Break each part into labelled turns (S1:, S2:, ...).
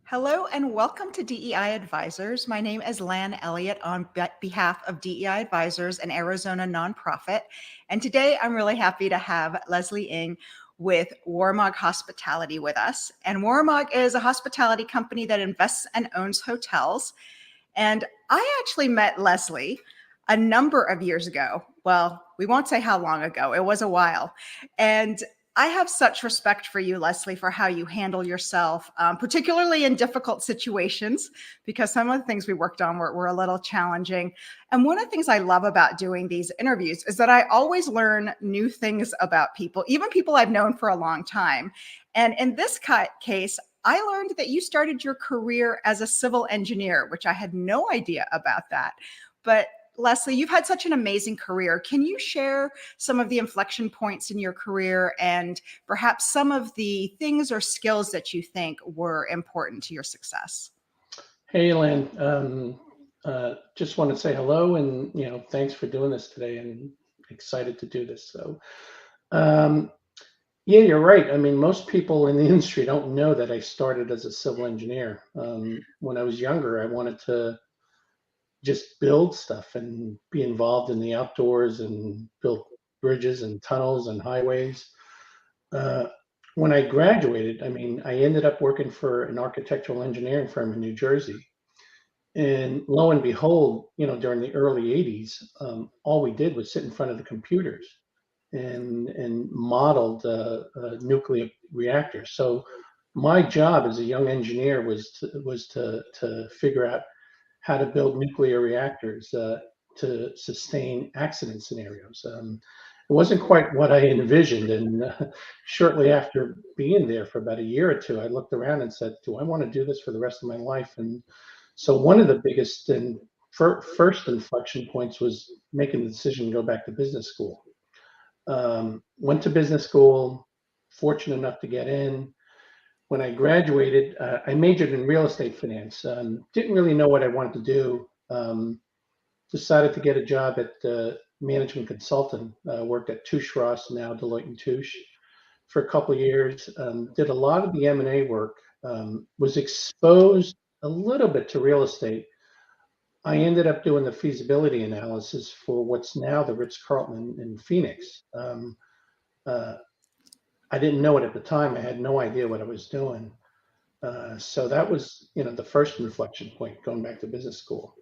S1: Hello and welcome to DEI Advisors. My name is Lan Elliott on behalf of DEI Advisors, an Arizona nonprofit. And today I'm really happy to have Leslie Ng with Waramaug Hospitality with us. And Waramaug is a hospitality company that invests and owns hotels. And I actually met Leslie a number of years ago. Well, we won't say how long ago, it was a while. And I have such respect for you, Leslie, for how you handle yourself, particularly in difficult situations, because some of the things we worked on were a little challenging. And one of the things I love about doing these interviews is that I always learn new things about people, even people I've known for a long time. And in this case, I learned that you started your career as a civil engineer, which I had no idea about that. But Leslie, you've had such an amazing career. Can you share some of the inflection points in your career and perhaps some of the things or skills that you think were important to your success?
S2: Hey, Lan. Just want to say hello and thanks for doing this today. And excited to do this. Um, yeah, you're right. I mean, most people in the industry don't know that I started as a civil engineer. When I was younger, I wanted to just build stuff and be involved in the outdoors and build bridges and tunnels and highways. Uh, when I graduated, I mean, I ended up working for an architectural engineering firm in New Jersey. And lo and behold, during the early 80s, all we did was sit in front of the computers and modeled nuclear reactors. So my job as a young engineer was to figure out how to build nuclear reactors to sustain accident scenarios. It wasn't quite what I envisioned, and shortly after being there for about a year or two, I looked around and said, "Do I want to do this for the rest of my life?" And so one of the biggest and first inflection points was making the decision to go back to business school. Went to business school, fortunate enough to get in. When I graduated, I majored in real estate finance. Didn't really know what I wanted to do. Decided to get a job at management consultant. Worked at Touche Ross, now Deloitte and Touche, for a couple of years. Did a lot of the M&A work. Was exposed a little bit to real estate. I ended up doing the feasibility analysis for what's now the Ritz-Carlton in Phoenix. Uh, I didn't know it at the time. I had no idea what I was doing. So that was, the first inflection point going back to business school.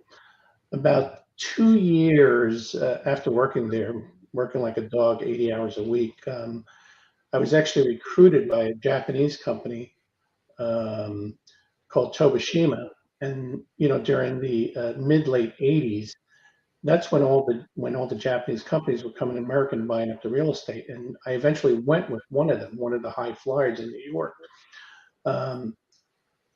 S2: About 2 years after working there, working like a dog, 80 hours a week, I was actually recruited by a Japanese company um, called Tobishima. And during the mid late 80s, that's when all the Japanese companies were coming to America and buying up the real estate. And I eventually went with one of them, one of the high flyers in New York. Um,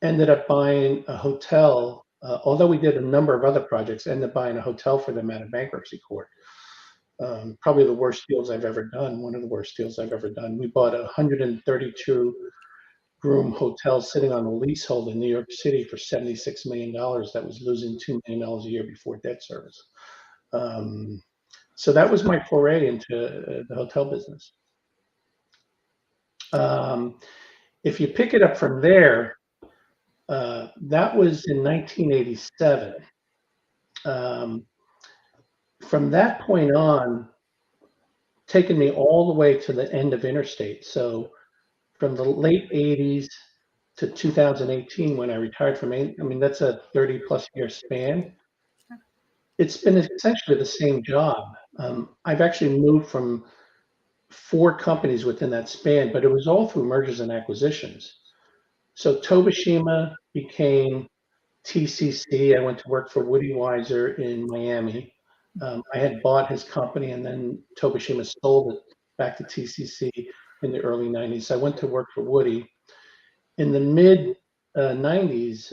S2: Ended up buying a hotel. Although we did a number of other projects, ended up buying a hotel for them out of bankruptcy court. Probably the worst deals I've ever done. One of the worst deals I've ever done. We bought a 132 room hotel sitting on a leasehold in New York City for $76 million that was losing $2 million a year before debt service. Um, so that was my foray into the hotel business. Um, if you pick it up from there, that was in 1987. Um, from that point on, taken me all the way to the end of interstate. So from the late 80s to 2018, when I retired from, I mean, that's a 30 plus year span. It's been essentially the same job. I've actually moved from 4 companies within that span, but it was all through mergers and acquisitions. So Tobishima became TCC. I went to work for Woody Weiser in Miami. I had bought his company, and then Tobishima sold it back to TCC in the early 90s. I went to work for Woody. In the mid 90s,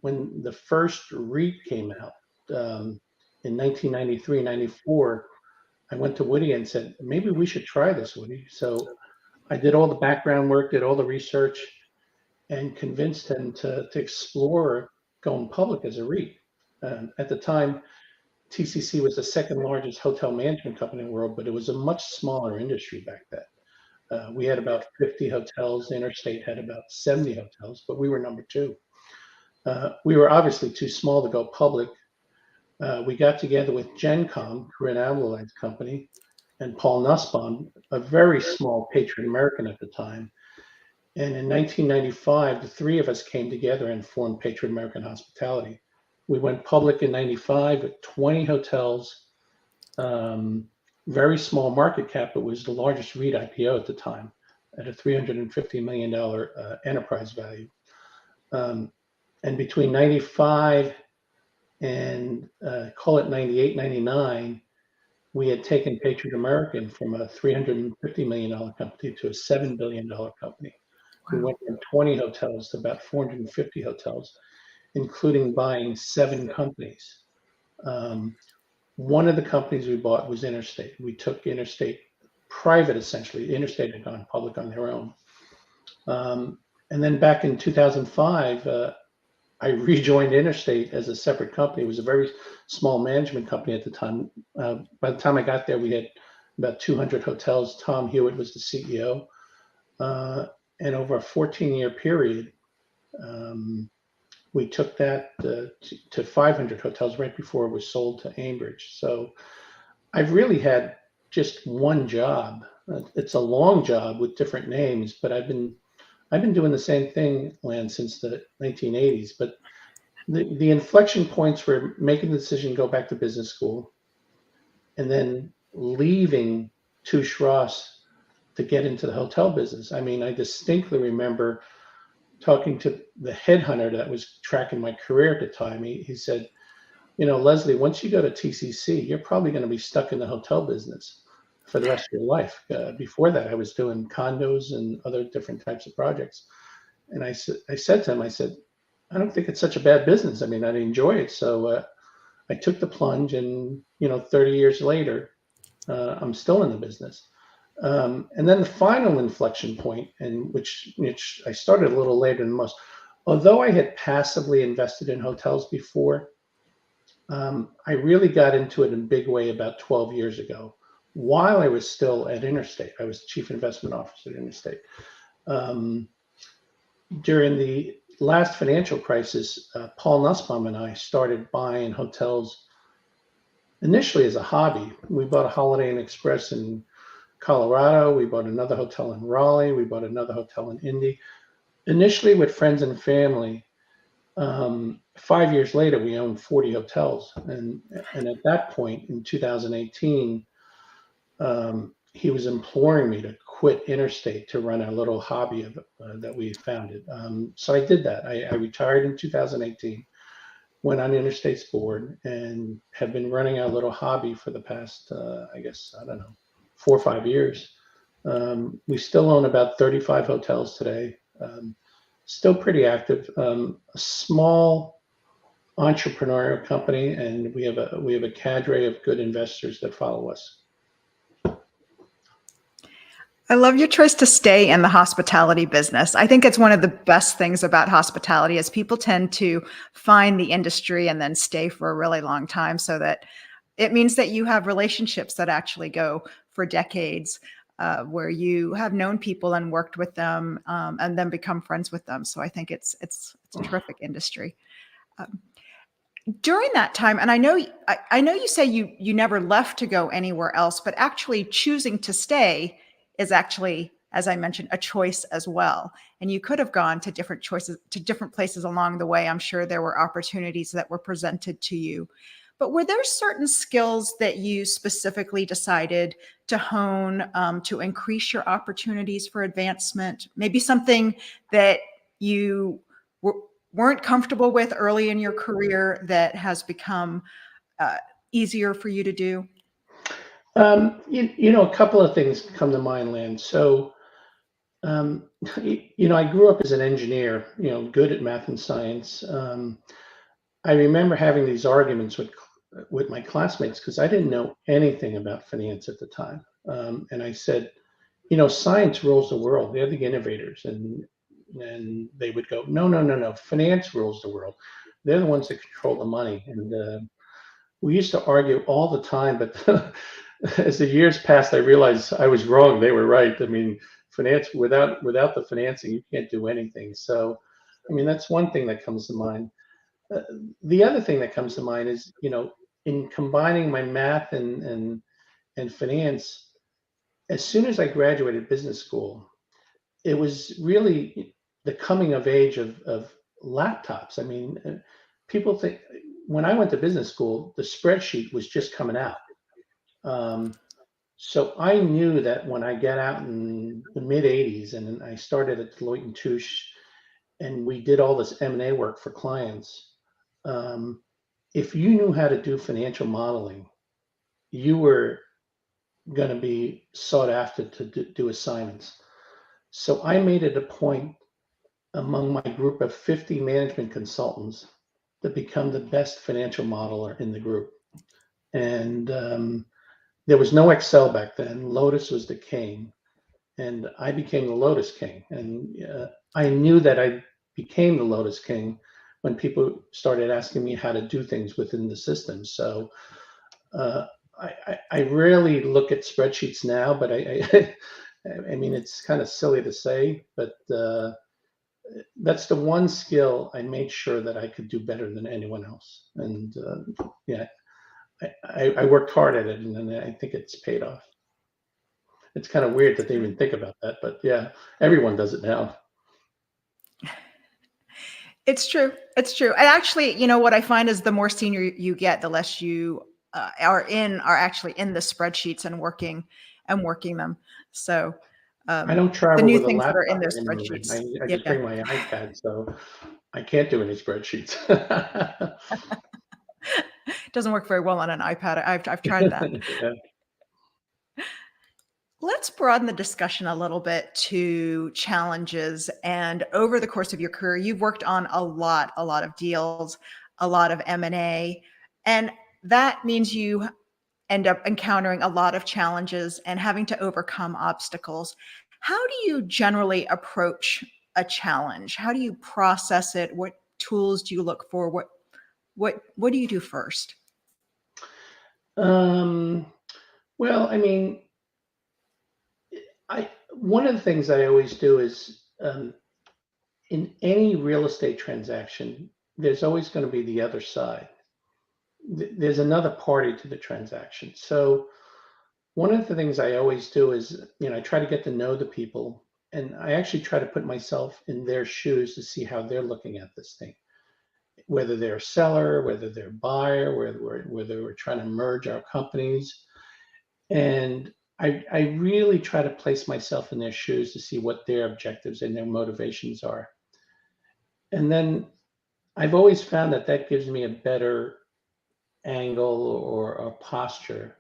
S2: when the first REIT came out in 1993, 94, I went to Woody and said, maybe we should try this, Woody. So I did all the background work, did all the research, and convinced him to explore going public as a REIT. At the time, TCC was the second largest hotel management company in the world, but it was a much smaller industry back then. We had about 50 hotels. Interstate had about 70 hotels, but we were number 2. We were obviously too small to go public. We got together with GenCom, Korean Airlines Company, and Paul Nussbaum, a very small Patriot American at the time. And in 1995, the three of us came together and formed Patriot American Hospitality. We went public in 95 with 20 hotels, very small market cap. It was the largest REIT IPO at the time at a $350 million enterprise value. And between 95 and call it 98, 99, we had taken Patriot American from a $350 million company to a $7 billion company. We went from 20 hotels to about 450 hotels, including buying 7 companies. One of the companies we bought was Interstate. We took Interstate private, essentially. Interstate had gone public on their own. And then back in 2005, I rejoined Interstate as a separate company. It was a very small management company at the time. By the time I got there, we had about 200 hotels. Tom Hewitt was the CEO. And over a 14-year period, we took that to 500 hotels right before it was sold to Ambridge. So I've really had just one job. It's a long job with different names, but I've been doing the same thing, Lan, since the 1980s. But the inflection points were making the decision to go back to business school and then leaving Touche Ross to get into the hotel business. I mean, I distinctly remember talking to the headhunter that was tracking my career at the time. He said, you know, Leslie, once you go to TCC, you're probably going to be stuck in the hotel business for the rest of your life. Before that, I was doing condos and other different types of projects. And I said to him, I said, I don't think it's such a bad business. I mean, I enjoy it. So I took the plunge, and, you know, 30 years later, I'm still in the business. And then the final inflection point, and which I started a little later than most, although I had passively invested in hotels before, I really got into it in a big way about 12 years ago, while I was still at Interstate. I was chief investment officer at Interstate. During the last financial crisis, Paul Nussbaum and I started buying hotels initially as a hobby. We bought a Holiday Inn Express in Colorado. We bought another hotel in Raleigh. We bought another hotel in Indy. Initially with friends and family. 5 years later, we owned 40 hotels. And at that point in 2018, he was imploring me to quit Interstate to run a little hobby that we founded. So I did that. I retired in 2018, went on Interstate's board, and have been running our little hobby for the past, I guess, I don't know, 4 or 5 years. We still own about 35 hotels today. Still pretty active. A small entrepreneurial company, and we have a cadre of good investors that follow us.
S1: I love your choice to stay in the hospitality business. I think it's one of the best things about hospitality is people tend to find the industry and then stay for a really long time, so that it means that you have relationships that actually go for decades, where you have known people and worked with them, and then become friends with them. So I think it's a terrific industry. During that time, and I know you say you never left to go anywhere else, but actually choosing to stay is actually, as I mentioned, a choice as well. And you could have gone to different places along the way. I'm sure there were opportunities that were presented to you. But were there certain skills that you specifically decided to hone to increase your opportunities for advancement? Maybe something that you weren't comfortable with early in your career that has become easier for you to do?
S2: You know, a couple of things come to mind, Lan. So, you know, I grew up as an engineer, you know, good at math and science. I remember having these arguments with my classmates because I didn't know anything about finance at the time. And I said, you know, science rules the world. They're the innovators. And they would go, no, finance rules the world. They're the ones that control the money. And we used to argue all the time, but as the years passed, I realized I was wrong. They were right. I mean, finance, without the financing, you can't do anything. So, I mean, that's one thing that comes to mind. The other thing that comes to mind is, in combining my math and finance, as soon as I graduated business school, it was really the coming of age of laptops. I mean, people think when I went to business school, the spreadsheet was just coming out. Um, so I knew that when I got out in the mid 80s and I started at Deloitte and Touche and we did all this M&A work for clients, um, if you knew how to do financial modeling, you were going to be sought after to do assignments. So I made it a point among my group of 50 management consultants to become the best financial modeler in the group. And there was no Excel back then. Lotus was the king. And I became the Lotus King. And I knew that I became the Lotus King when people started asking me how to do things within the system. So uh, I rarely look at spreadsheets now, but I mean, it's kind of silly to say, but that's the one skill I made sure that I could do better than anyone else. And yeah, I worked hard at it, and I think it's paid off. It's kind of weird that they even think about that, but yeah, everyone does it now.
S1: It's true. It's true. And actually, what I find is the more senior you get, the less you are actually in the spreadsheets and working them. So
S2: I don't
S1: the
S2: travel
S1: new
S2: with a
S1: things that are in
S2: laptop
S1: their
S2: anymore.
S1: spreadsheets.
S2: I just
S1: Yeah.
S2: bring my iPad, so I can't do any spreadsheets.
S1: It doesn't work very well on an iPad. I've tried that.
S2: Yeah.
S1: Let's broaden the discussion a little bit to challenges. And over the course of your career, you've worked on a lot of deals, a lot of M&A, and that means you end up encountering a lot of challenges and having to overcome obstacles. How do you generally approach a challenge? How do you process it? What tools do you look for? What do you do first?
S2: Um, well, I mean, one of the things I always do is in any real estate transaction, there's always going to be the other side. There's another party to the transaction. So one of the things I always do is, I try to get to know the people, and I actually try to put myself in their shoes to see how they're looking at this thing, whether they're a seller, whether they're a buyer, whether we're trying to merge our companies. And I really try to place myself in their shoes to see what their objectives and their motivations are. And then I've always found that that gives me a better angle or a posture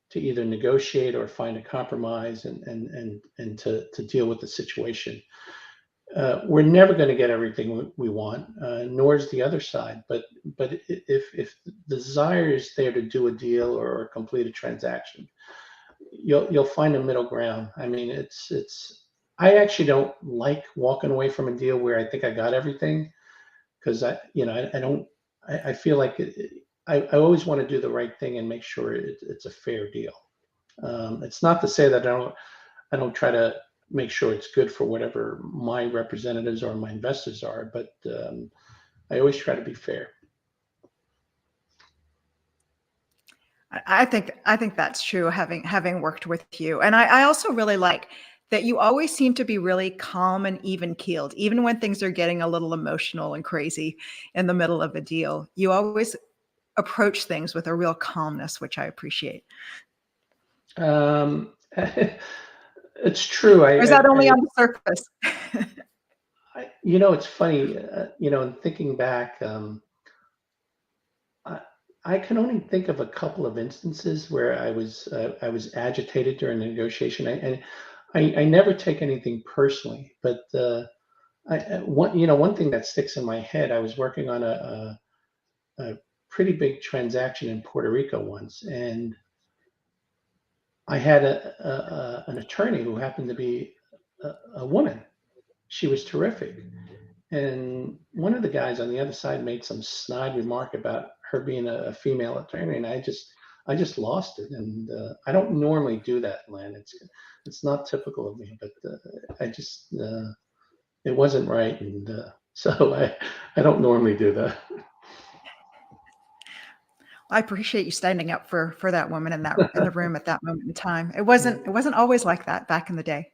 S2: to either negotiate or find a compromise and to deal with the situation. We're never going to get everything we want, nor is the other side. But if the desire is there to do a deal or complete a transaction, you'll find a middle ground. I mean, it's. I actually don't like walking away from a deal where I think I got everything, because I don't. I feel like I always want to do the right thing and make sure it's a fair deal. It's not to say that I don't try to make sure it's good for whatever my representatives or my investors are, but I always try to be fair.
S1: I think that's true, having worked with you. And I also really like that you always seem to be really calm and even keeled, even when things are getting a little emotional and crazy in the middle of a deal. You always approach things with a real calmness, which I appreciate.
S2: Um, it's true.
S1: Or is that only on the surface?
S2: It's funny. In thinking back, I can only think of a couple of instances where I was agitated during a negotiation, and I never take anything personally. But one thing that sticks in my head. I was working on a pretty big transaction in Puerto Rico once, and I had an attorney who happened to be a woman. She was terrific. And one of the guys on the other side made some snide remark about her being a female attorney, and I just lost it. And I don't normally do that, Len. It's not typical of me, but I just it wasn't right, and so I don't normally do that.
S1: I appreciate you standing up for that woman in the room at that moment in time.
S2: Yeah.
S1: It wasn't always like that back in the day.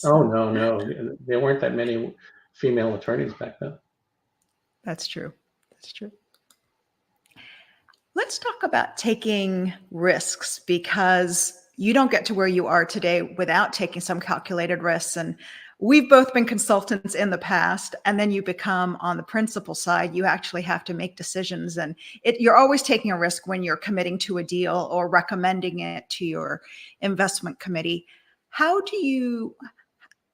S2: Oh,
S1: So
S2: no, no. There weren't that many female attorneys back then.
S1: that's true. That's true. Let's talk about taking risks because you don't get to where you are today without taking some calculated risks. And we've both been consultants in the past, and then you become on the principal side. You actually have to make decisions, and you're always taking a risk when you're committing to a deal or recommending it to your investment committee. How do you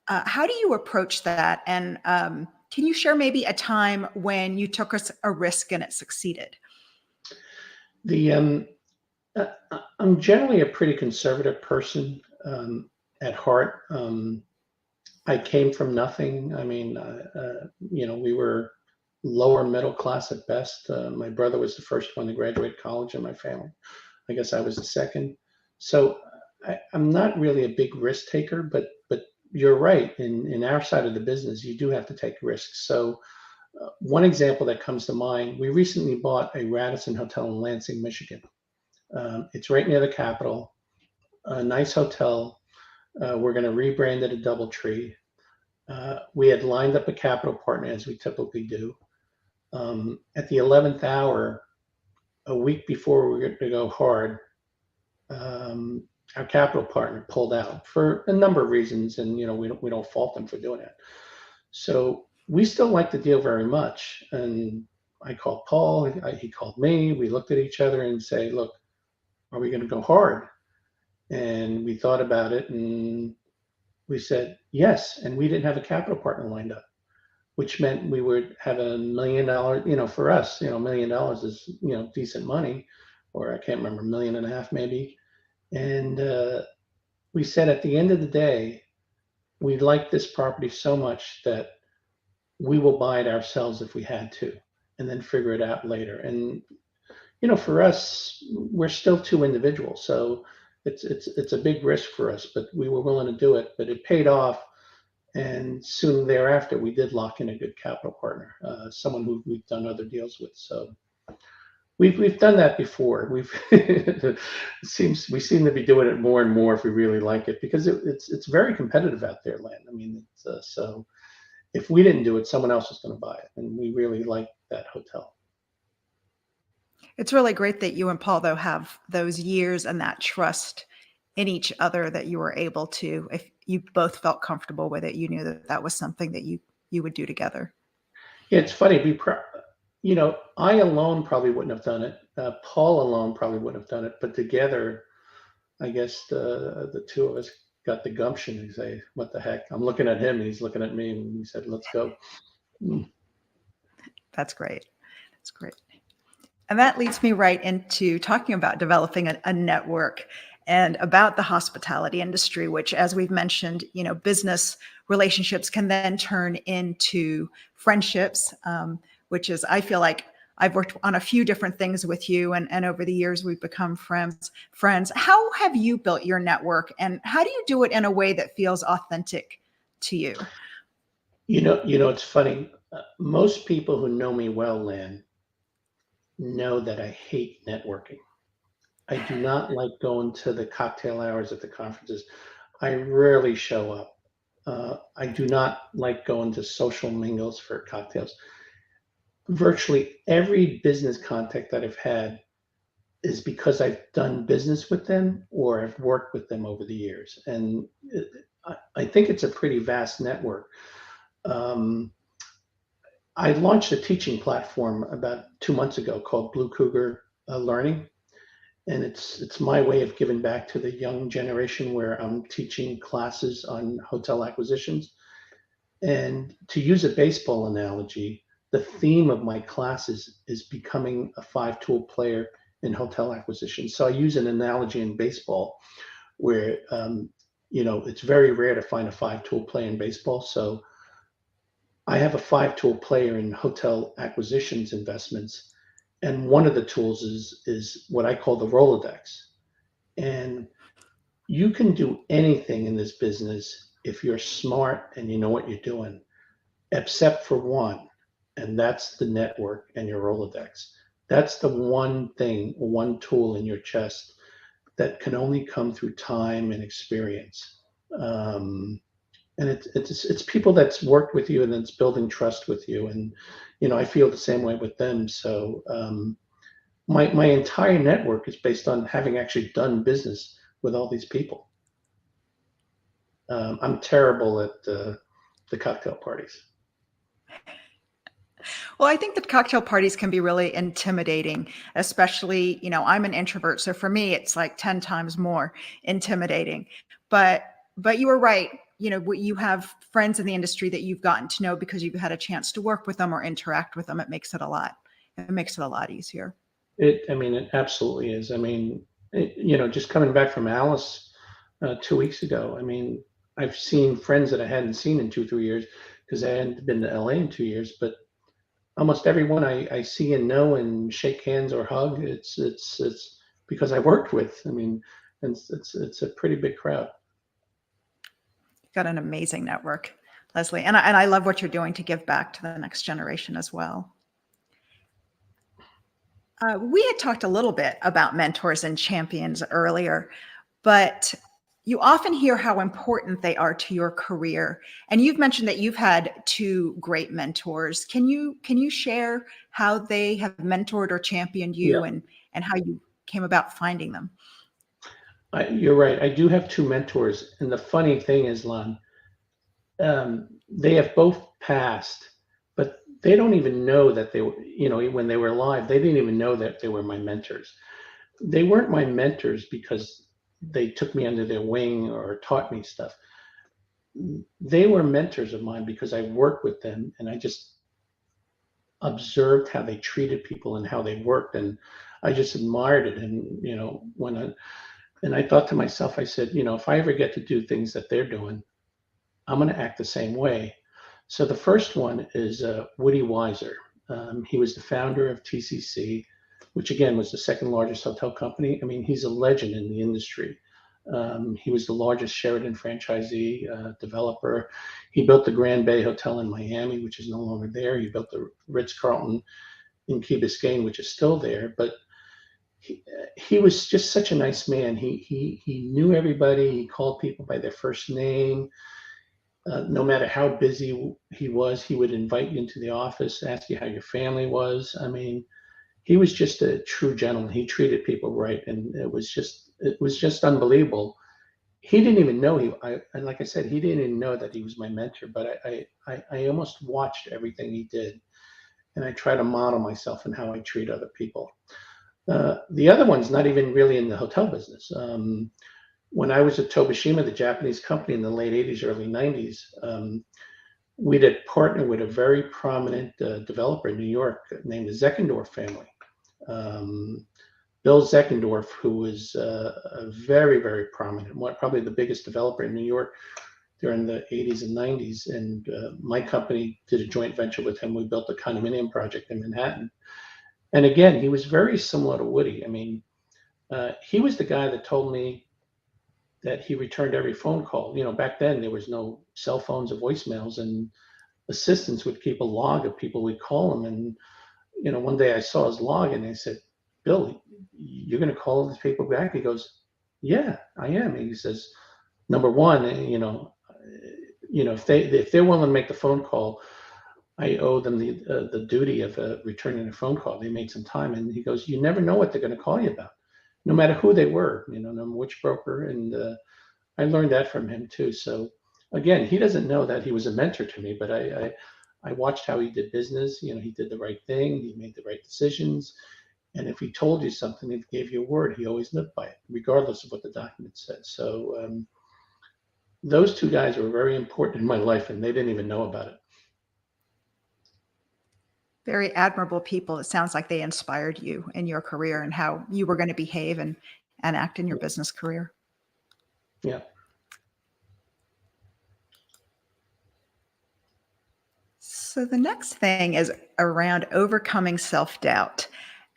S1: how do you approach that? And can you share maybe a time when you took a risk and it succeeded?
S2: The I'm generally a pretty conservative person at heart. I came from nothing. I mean, we were lower middle class at best. My brother was the first one to graduate college in my family. I guess I was the second. So I'm not really a big risk taker, but you're right. In our side of the business, you do have to take risks. So one example that comes to mind, we recently bought a Radisson hotel in Lansing, Michigan. It's right near the Capitol, a nice hotel. We're going to rebrand it a DoubleTree. We had lined up a capital partner as we typically do. At the 11th hour, a week before we were going to go hard, our capital partner pulled out for a number of reasons, and we don't fault them for doing it. So we still like the deal very much, and I called Paul. He called me. We looked at each other and say, "Look, are we going to go hard?" And we thought about it, and we said yes. And we didn't have a capital partner lined up, which meant we would have $1 million. For us, $1 million is decent money, or I can't remember, 1.5 million maybe. And we said at the end of the day, we like this property so much that we will buy it ourselves if we had to, and then figure it out later. And for us, we're still two individuals, so it's a big risk for us, but we were willing to do it. But it paid off, and soon thereafter, we did lock in a good capital partner, someone who we've done other deals with. So we've done that before. We seem to be doing it more and more if we really like it, because it's very competitive out there, Len. I mean, so if we didn't do it, someone else was going to buy it, and we really like that hotel.
S1: It's really great that you and Paul, though, have those years and that trust in each other that you were able to, if you both felt comfortable with it, you knew that that was something that you would do together.
S2: Yeah, it's funny. I alone probably wouldn't have done it. Paul alone probably wouldn't have done it, but together, I guess the two of us got the gumption and say, "What the heck?" I'm looking at him, and he's looking at me, and we said, "Let's go."
S1: That's great. That's great. And that leads me right into talking about developing a network and about the hospitality industry, which, as we've mentioned, business relationships can then turn into friendships, which is, I feel like I've worked on a few different things with you, and over the years we've become friends. How have you built your network, and how do you do it in a way that feels authentic to you?
S2: It's funny. Most people who know me well, Lan, know that I hate networking. I do not like going to the cocktail hours at the conferences. I rarely show up. I do not like going to social mingles for cocktails. Virtually every business contact that I've had is because I've done business with them or I've worked with them over the years. And I think it's a pretty vast network. Um, I launched a teaching platform about 2 months ago called Blue Cougar Learning. And it's my way of giving back to the young generation, where I'm teaching classes on hotel acquisitions. And to use a baseball analogy, the theme of my classes is becoming a five-tool player in hotel acquisition. So I use an analogy in baseball where, it's very rare to find a five-tool player in baseball. So I have a five-tool player in hotel acquisitions investments. And one of the tools is what I call the Rolodex. And you can do anything in this business if you're smart and you know what you're doing, except for one, and that's the network and your Rolodex. That's the one thing, one tool in your chest that can only come through time and experience. Um, and it's people that's worked with you and that's building trust with you. And I feel the same way with them. So my entire network is based on having actually done business with all these people. I'm terrible at the cocktail parties.
S1: Well, I think that cocktail parties can be really intimidating, especially, I'm an introvert. So for me, it's like 10 times more intimidating. But you were right. You have friends in the industry that you've gotten to know because you've had a chance to work with them or interact with them. It makes it a lot easier.
S2: It absolutely is. Just coming back from Alice 2 weeks ago, I've seen friends that I hadn't seen in 2, 3 years because I hadn't been to LA in 2 years, but almost everyone I see and know and shake hands or hug, it's because I worked with. And it's a pretty big crowd.
S1: You've got an amazing network, Leslie. And I love what you're doing to give back to the next generation as well. We had talked a little bit about mentors and champions earlier, but you often hear how important they are to your career. And you've mentioned that you've had two great mentors. Can you share how they have mentored or championed you,
S2: Yeah.
S1: and how you came about finding them?
S2: You're right. I do have two mentors. And the funny thing is, Lon, they have both passed, but they don't even know that they were, when they were alive, they didn't even know that they were my mentors. They weren't my mentors because they took me under their wing or taught me stuff. They were mentors of mine because I worked with them and I just observed how they treated people and how they worked. And I just admired it. And, and I thought to myself, I said, if I ever get to do things that they're doing, I'm going to act the same way. So the first one is Woody Weiser. He was the founder of TCC, which again was the second largest hotel company. He's a legend in the industry. He was the largest Sheraton franchisee developer. He built the Grand Bay Hotel in Miami, which is no longer there. He built the Ritz-Carlton in Key Biscayne, which is still there. But he was just such a nice man. He knew everybody. He called people by their first name. No matter how busy he was, he would invite you into the office, ask you how your family was. He was just a true gentleman. He treated people right, and it was just unbelievable. He didn't even know and like I said, he didn't even know that he was my mentor. But I almost watched everything he did, and I try to model myself in how I treat other people. The other one's not even really in the hotel business. When I was at Tobishima, the Japanese company in the late 80s, early 90s, we did partner with a very prominent developer in New York named the Zeckendorf family. Bill Zeckendorf, who was a very, very prominent, probably the biggest developer in New York during the 80s and 90s. And my company did a joint venture with him. We built a condominium project in Manhattan. And again, he was very similar to Woody. He was the guy that told me that he returned every phone call. Back then there was no cell phones or voicemails, and assistants would keep a log of people would call him. And, one day I saw his log and I said, Bill, you're going to call these people back? He goes, yeah, I am. And he says, number one, if they're willing to make the phone call, I owe them the duty of returning a phone call. They made some time. And he goes, you never know what they're going to call you about, no matter who they were, no matter which broker. And I learned that from him too. So again, he doesn't know that he was a mentor to me, but I watched how he did business. He did the right thing. He made the right decisions. And if he told you something, he gave you a word, he always lived by it, regardless of what the document said. So those two guys were very important in my life, and they didn't even know about it.
S1: Very admirable people. It sounds like they inspired you in your career and how you were going to behave and act in your business career.
S2: Yeah.
S1: So the next thing is around overcoming self-doubt.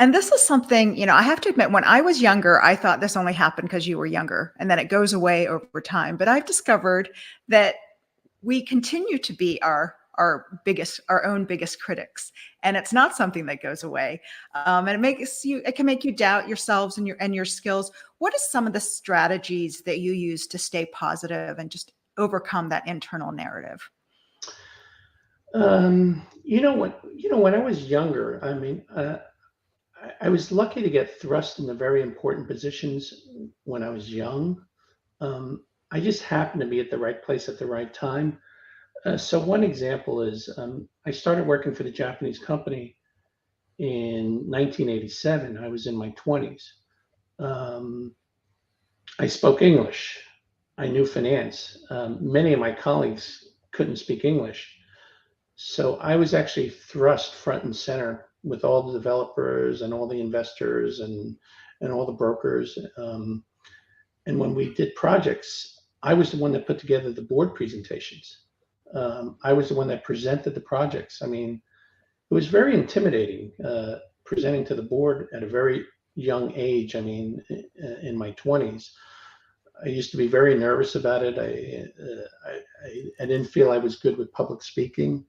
S1: And this is something, I have to admit, when I was younger, I thought this only happened because you were younger and then it goes away over time. But I've discovered that we continue to be our our own biggest critics, and it's not something that goes away. And it can make you doubt yourselves and your skills. What are some of the strategies that you use to stay positive and just overcome that internal narrative?
S2: When I was younger, I mean, I was lucky to get thrust into very important positions when I was young. I just happened to be at the right place at the right time. So one example is I started working for the Japanese company in 1987. I was in my 20s. Um, I spoke English. I knew finance. Many of my colleagues couldn't speak English. So I was actually thrust front and center with all the developers and all the investors and all the brokers. And when we did projects, I was the one that put together the board presentations. I was the one that presented the projects. I mean, it was very intimidating presenting to the board at a very young age. I mean, in my 20s, I used to be very nervous about it. I didn't feel I was good with public speaking.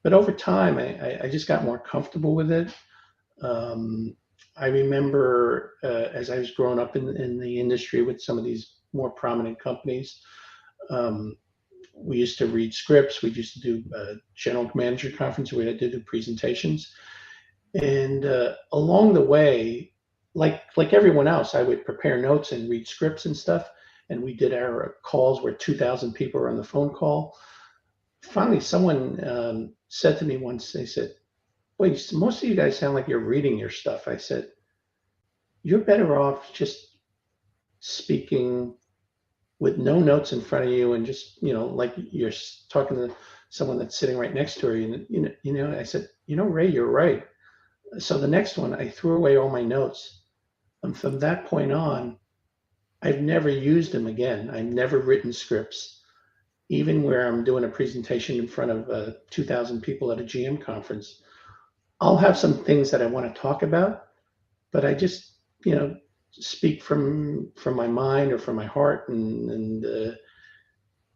S2: But over time, I just got more comfortable with it. I remember as I was growing up in the industry with some of these more prominent companies, we used to read scripts. We used to do a general manager conference where we had to do presentations. And along the way, like everyone else, I would prepare notes and read scripts and stuff. And we did our calls where 2,000 people were on the phone call. Finally, someone said to me once, they said, "Wait, most of you guys sound like you're reading your stuff." I said, "You're better off just speaking with no notes in front of you and just, like you're talking to someone that's sitting right next to you." And, I said, "Ray, you're right." So the next one, I threw away all my notes. And from that point on, I've never used them again. I've never written scripts, even where I'm doing a presentation in front of 2,000 people at a GM conference. I'll have some things that I want to talk about, but I just, speak from my mind or from my heart, and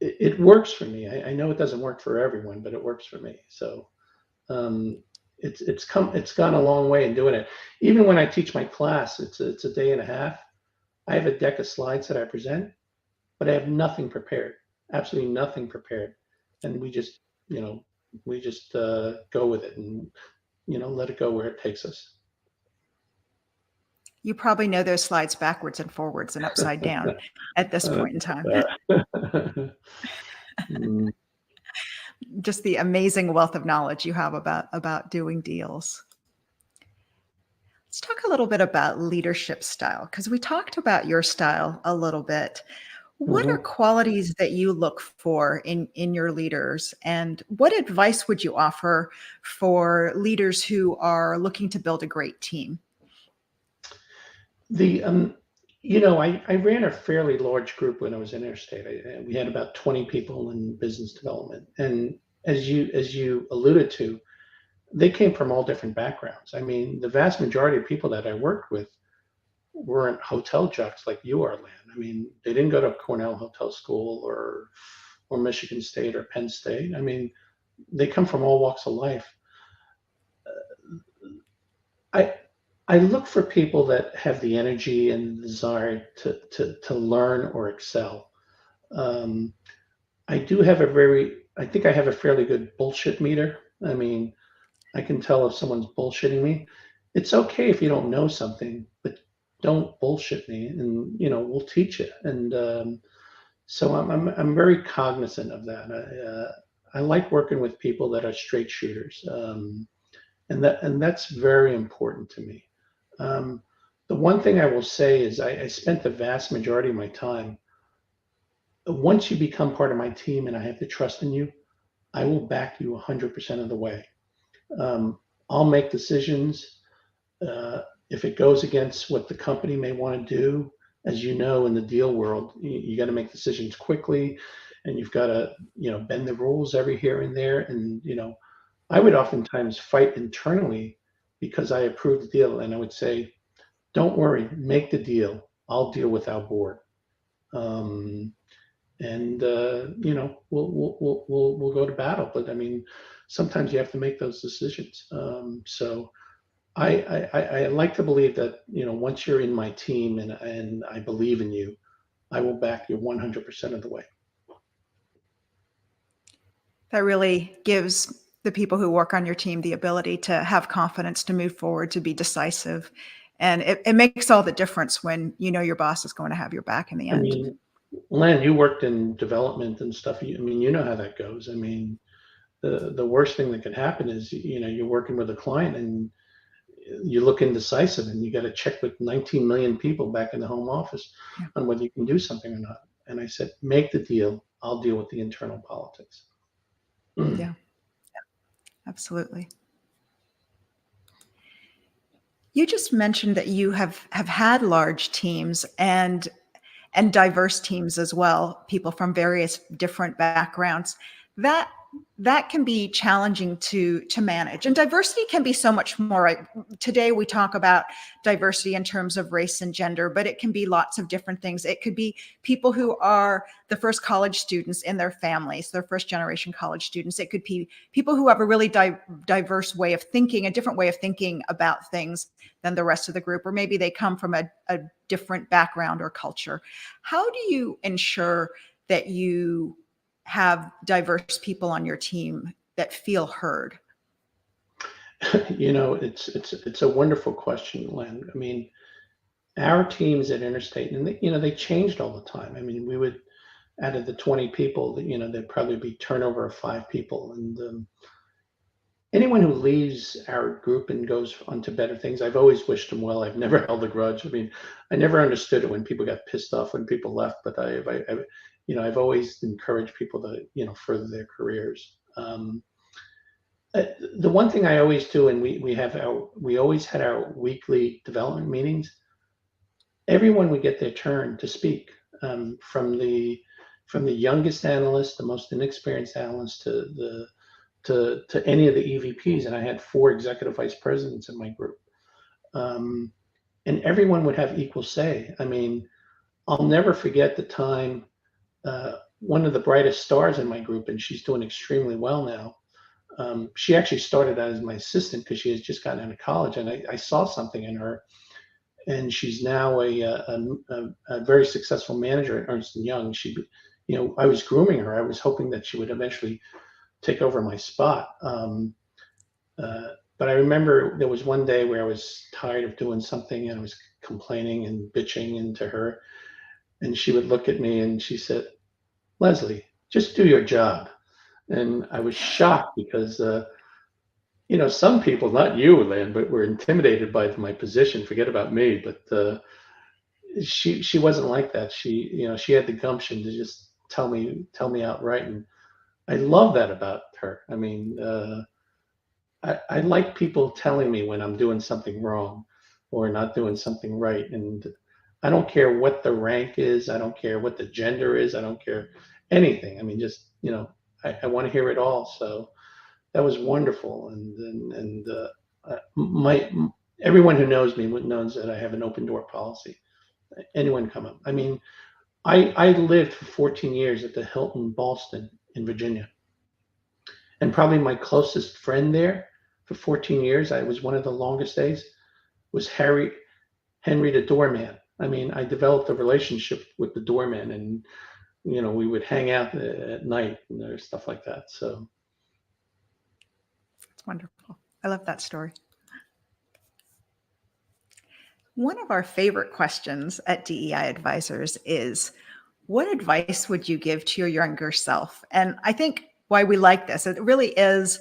S2: it works for me. I know it doesn't work for everyone, but it works for me. So it's gone a long way in doing it. Even when I teach my class, it's a day and a half. I have a deck of slides that I present, but I have nothing prepared, absolutely nothing prepared, and we just go with it and let it go where it takes us.
S1: You probably know those slides backwards and forwards and upside down at this point in time. Just the amazing wealth of knowledge you have about doing deals. Let's talk a little bit about leadership style, because we talked about your style a little bit. What are qualities that you look for in your leaders, and what advice would you offer for leaders who are looking to build a great team?
S2: I ran a fairly large group when I was in Interstate. We had about 20 people in business development, and as you alluded to, they came from all different backgrounds. I mean, the vast majority of people that I worked with weren't hotel jocks like you are, Lan. I mean, they didn't go to Cornell Hotel School or Michigan State or Penn State. I mean, they come from all walks of life. I look for people that have the energy and the desire to learn or excel. I think I have a fairly good bullshit meter. I mean, I can tell if someone's bullshitting me. It's okay if you don't know something, but don't bullshit me, and we'll teach it. And so I'm very cognizant of that. I like working with people that are straight shooters, and that's very important to me. The one thing I will say is I spent the vast majority of my time. Once you become part of my team and I have the trust in you, I will back you 100% of the way. I'll make decisions. If it goes against what the company may want to do, as you know, in the deal world, you got to make decisions quickly, and you've got to, bend the rules every here and there. And, I would oftentimes fight internally because I approved the deal, and I would say, "Don't worry, make the deal. I'll deal with our board." and we'll go to battle. But I mean, sometimes you have to make those decisions. So I like to believe that once you're in my team and I believe in you, I will back you 100% of the way.
S1: That really gives the people who work on your team the ability to have confidence to move forward, to be decisive. And it makes all the difference when you know your boss is going to have your back in the
S2: I
S1: end.
S2: mean, Len, you worked in development and stuff. I mean, you know how that goes. I mean, the worst thing that can happen is you're working with a client and you look indecisive and you got to check with 19 million people back in the home office
S1: Yeah.
S2: on whether you can do something or not. And I said, make the deal. I'll deal with the internal politics.
S1: Yeah, absolutely. You just mentioned that you have had large teams and diverse teams as well, people from various different backgrounds. That that can be challenging to manage. And diversity can be so much more. Right? Today we talk about diversity in terms of race and gender, but it can be lots of different things. It could be people who are the first college students in their families, their first generation college students. It could be people who have a really diverse way of thinking, a different way of thinking about things than the rest of the group, or maybe they come from a different background or culture. How do you ensure that you have diverse people on your team that feel heard?
S2: It's a wonderful question, Len. I mean, our teams at Interstate, and they changed all the time. I mean, we would out of the 20 people, there'd probably be turnover of 5 people, and anyone who leaves our group and goes on to better things, I've always wished them well. I've never held a grudge. I mean, I never understood it when people got pissed off when people left, but I've always encouraged people to, further their careers. The one thing I always do, and we always had our weekly development meetings. Everyone would get their turn to speak, from the youngest analyst, the most inexperienced analyst, to any of the EVPs, and I had 4 executive vice presidents in my group, um, and everyone would have equal say. I mean, I'll never forget the time. One of the brightest stars in my group, and she's doing extremely well now. She actually started out as my assistant because she has just gotten out of college, and I saw something in her, and she's now a very successful manager at Ernst and Young. I was grooming her. I was hoping that she would eventually take over my spot. But I remember there was one day where I was tired of doing something and I was complaining and bitching into her. And she would look at me and she said, Leslie, just do your job. And I was shocked because, some people, not you, Lynn, but were intimidated by my position. Forget about me. But she wasn't like that. She had the gumption to just tell me outright. And I love that about her. I mean, I like people telling me when I'm doing something wrong or not doing something right. And I don't care what the rank is. I don't care what the gender is. I don't care anything. I mean, just, I want to hear it all. So that was wonderful. My everyone who knows me knows that I have an open door policy. Anyone come up. I mean, I lived for 14 years at the Hilton Boston in Virginia. And probably my closest friend there for 14 years, I was one of the longest days, was Henry the doorman. I mean, I developed a relationship with the doorman, and we would hang out at night and there's stuff like that. So
S1: It's wonderful. I love that story. One of our favorite questions at DEI Advisors is, what advice would you give to your younger self? And I think why we like this, it really is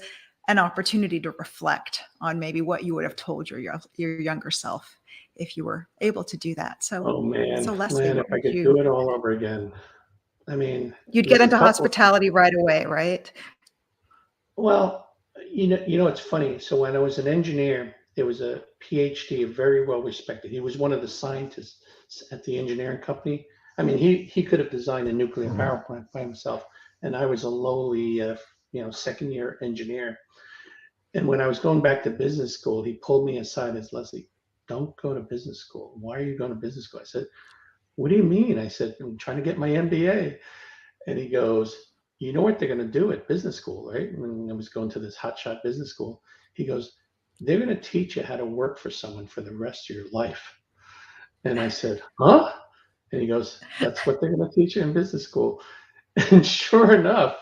S1: an opportunity to reflect on maybe what you would have told your younger self if you were able to do that. So,
S2: oh man,
S1: Leslie,
S2: man, if
S1: what
S2: I
S1: would
S2: could do
S1: you?
S2: it all over again. I mean,
S1: You'd get
S2: there's a
S1: into
S2: couple.
S1: hospitality right away, right?
S2: Well, it's funny. So when I was an engineer, there was a PhD, very well respected. He was one of the scientists at the engineering company. I mean, he could have designed a nuclear power plant by himself, and I was a lowly, second year engineer. And when I was going back to business school, he pulled me aside as Leslie, don't go to business school. Why are you going to business school? I said, what do you mean? I said, I'm trying to get my MBA. And he goes, you know what they're going to do at business school, right? When I was going to this hotshot business school, he goes, they're going to teach you how to work for someone for the rest of your life. And I said, huh? And he goes, that's what they're going to teach you in business school. And sure enough,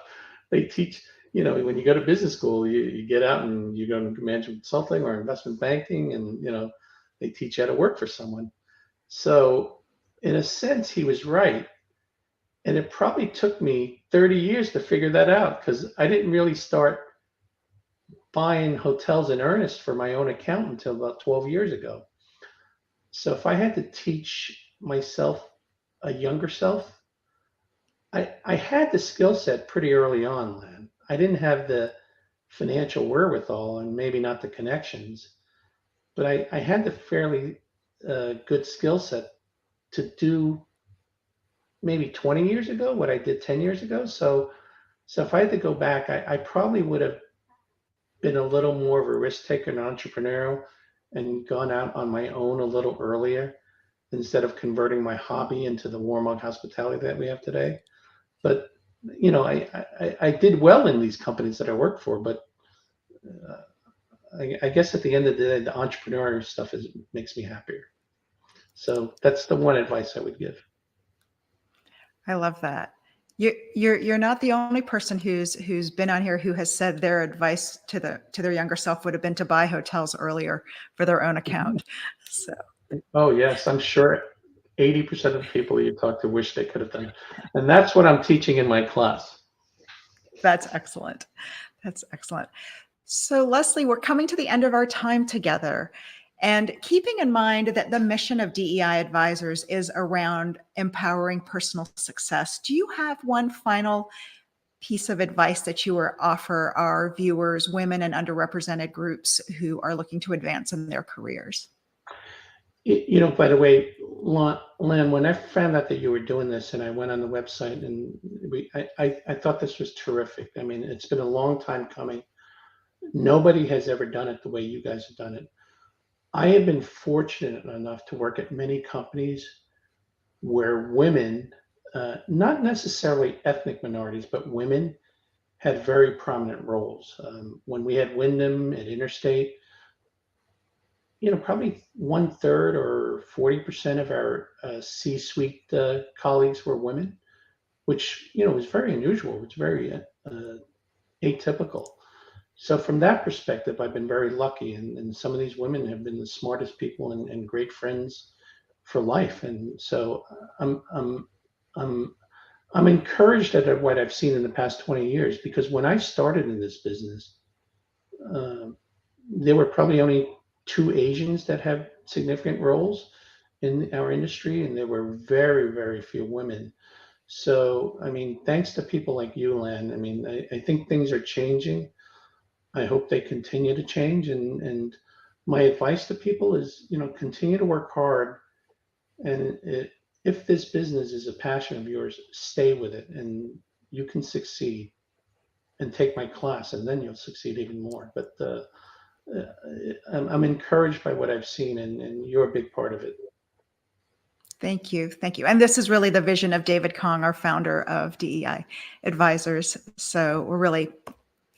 S2: they teach, when you go to business school, you get out and you go to management consulting or investment banking, and, they teach you how to work for someone. So in a sense, he was right. And it probably took me 30 years to figure that out, because I didn't really start buying hotels in earnest for my own account until about 12 years ago. So if I had to teach myself, a younger self, I had the skill set pretty early on, Len. I didn't have the financial wherewithal and maybe not the connections, but I had the fairly good skill set to do maybe 20 years ago what I did 10 years ago. So if I had to go back, I probably would have been a little more of a risk taker and entrepreneurial and gone out on my own a little earlier instead of converting my hobby into the Waramaug hospitality that we have today. But I did well in these companies that I worked for, but I guess at the end of the day, the entrepreneurial stuff makes me happier. So that's the one advice I would give.
S1: I love that. You're not the only person who's been on here who has said their advice to their younger self would have been to buy hotels earlier for their own account. So.
S2: Oh yes, I'm sure 80% of the people you talk to wish they could have done it. And that's what I'm teaching in my class.
S1: That's excellent. That's excellent. So Leslie, we're coming to the end of our time together. And keeping in mind that the mission of DEI Advisors is around empowering personal success, do you have one final piece of advice that you would offer our viewers, women and underrepresented groups who are looking to advance in their careers?
S2: By the way, Len, when I found out that you were doing this, and I went on the website, and I thought this was terrific. I mean, it's been a long time coming. Nobody has ever done it the way you guys have done it. I have been fortunate enough to work at many companies where women, not necessarily ethnic minorities, but women had very prominent roles. When we had Wyndham at Interstate, probably 1/3 or 40% of our C-suite colleagues were women, which, was very unusual. It's very atypical. So from that perspective, I've been very lucky, and some of these women have been the smartest people and great friends for life. And so I'm encouraged at what I've seen in the past 20 years, because when I started in this business, there were probably only 2 Asians that have significant roles in our industry, and there were very, very few women. So, I mean, thanks to people like you, Lan, I mean, I think things are changing. I hope they continue to change. And my advice to people is, continue to work hard. And if this business is a passion of yours, stay with it, and you can succeed. And take my class, and then you'll succeed even more. But I'm encouraged by what I've seen, and you're a big part of it.
S1: Thank you. Thank you. And this is really the vision of David Kong, our founder of DEI Advisors. So we're really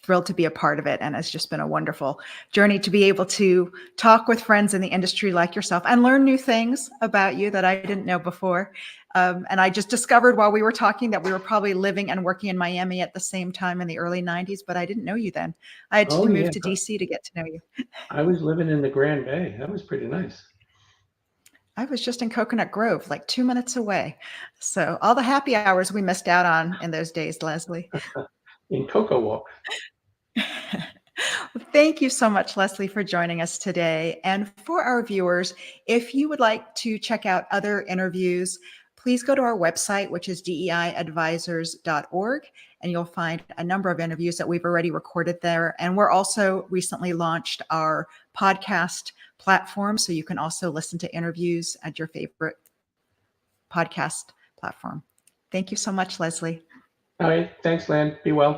S1: thrilled to be a part of it. And it's just been a wonderful journey to be able to talk with friends in the industry like yourself and learn new things about you that I didn't know before. And I just discovered while we were talking that we were probably living and working in Miami at the same time in the early 90s, but I didn't know you then. I had to move to DC to get to know you.
S2: I was living in the Grand Bay. That was pretty nice.
S1: I was just in Coconut Grove, like 2 minutes away. So all the happy hours we missed out on in those days, Leslie.
S2: In Cocoa Walk.
S1: Thank you so much, Leslie, for joining us today. And for our viewers, if you would like to check out other interviews, please go to our website, which is deiadvisors.org, and you'll find a number of interviews that we've already recorded there. And we're also recently launched our podcast platform, so you can also listen to interviews at your favorite podcast platform. Thank you so much, Leslie.
S2: All right. Thanks, Lan. Be well.